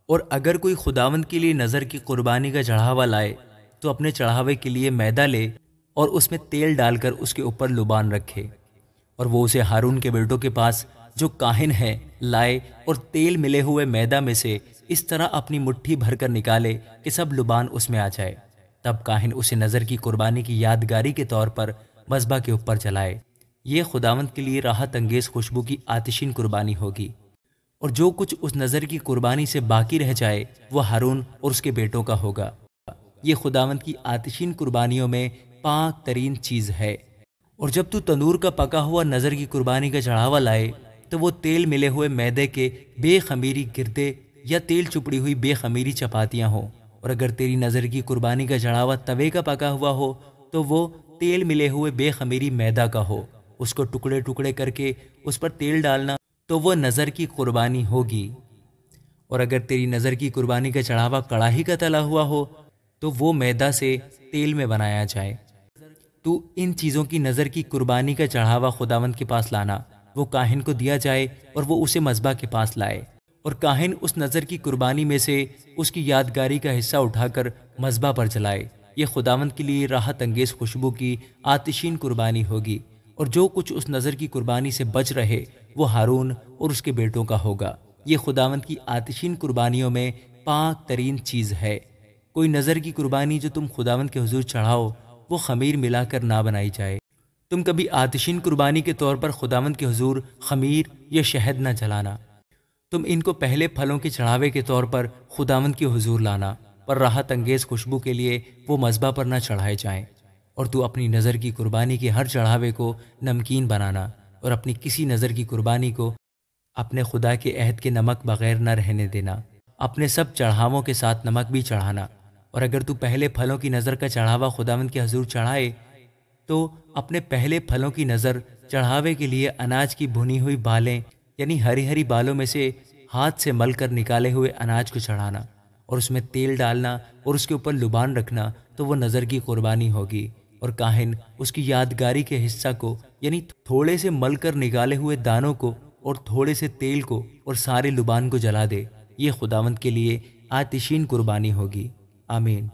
اور اگر کوئی خداوند کے لیے نظر کی قربانی کا چڑھاوا لائے تو اپنے چڑھاوے کے لیے میدا لے اور اس میں تیل ڈال کر اس کے اوپر لبان رکھے، اور وہ اسے ہارون کے بیٹوں کے پاس جو کاہن ہے لائے، اور تیل ملے ہوئے میدا میں سے اس طرح اپنی مٹھی بھر کر نکالے کہ سب لبان اس میں آ جائے۔ تب کاہن اسے نظر کی قربانی کی یادگاری کے طور پر مذبح کے اوپر جلائے۔ یہ خداوند کے لیے راحت انگیز خوشبو کی آتشین قربانی ہوگی، اور جو کچھ اس نظر کی قربانی سے باقی رہ جائے وہ ہارون اور اس کے بیٹوں کا ہوگا۔ یہ خداوند کی آتشین قربانیوں میں پاک ترین چیز ہے۔ اور جب تو تندور کا پکا ہوا نظر کی قربانی کا چڑھاوا لائے تو وہ تیل ملے ہوئے میدے کے بے خمیری گردے یا تیل چپڑی ہوئی بے خمیری چپاتیاں ہوں، اور اگر تیری نظر کی قربانی کا چڑھاوا توے کا پکا ہوا ہو تو وہ تیل ملے ہوئے بے خمیری میدا کا ہو، اس کو ٹکڑے ٹکڑے کر کے اس پر تیل ڈالنا تو وہ نظر کی قربانی ہوگی۔ اور اگر تیری نظر کی قربانی کا چڑھاوا کڑاہی کا تلا ہوا ہو تو وہ میدا سے تیل میں بنایا جائے۔ تو ان چیزوں کی نظر کی قربانی کا چڑھاوا خداوند کے پاس لانا، وہ کاہن کو دیا جائے اور وہ اسے مذبح کے پاس لائے، اور کاہن اس نظر کی قربانی میں سے اس کی یادگاری کا حصہ اٹھا کر مذبح پر جلائے۔ یہ خداوند کے لیے راحت انگیز خوشبو کی آتشین قربانی ہوگی، اور جو کچھ اس نظر کی قربانی سے بچ رہے وہ ہارون اور اس کے بیٹوں کا ہوگا۔ یہ خداوند کی آتشین قربانیوں میں پاک ترین چیز ہے۔ کوئی نظر کی قربانی جو تم خداوند کے حضور چڑھاؤ وہ خمیر ملا کر نہ بنائی جائے۔ تم کبھی آتشین قربانی کے طور پر خداوند کے حضور خمیر یا شہد نہ جلانا۔ تم ان کو پہلے پھلوں کے چڑھاوے کے طور پر خداوند کے حضور لانا، پر راحت انگیز خوشبو کے لیے وہ مذبح پر نہ چڑھائے جائیں۔ اور تو اپنی نظر کی قربانی کے ہر چڑھاوے کو نمکین بنانا، اور اپنی کسی نظر کی قربانی کو اپنے خدا کے عہد کے نمک بغیر نہ رہنے دینا۔ اپنے سب چڑھاووں کے ساتھ نمک بھی چڑھانا۔ اور اگر تو پہلے پھلوں کی نظر کا چڑھاوا خداوند کے حضور چڑھائے تو اپنے پہلے پھلوں کی نظر چڑھاوے کے لیے اناج کی بھنی ہوئی بالیں یعنی ہری ہری بالوں میں سے ہاتھ سے مل کر نکالے ہوئے اناج کو چڑھانا، اور اس میں تیل ڈالنا اور اس کے اوپر لبان رکھنا تو وہ نظر کی قربانی ہوگی۔ اور کاہن اس کی یادگاری کے حصہ کو یعنی تھوڑے سے مل کر نکالے ہوئے دانوں کو اور تھوڑے سے تیل کو اور سارے لبان کو جلا دے۔ یہ خداوند کے لیے آتشین قربانی ہوگی۔ آمین۔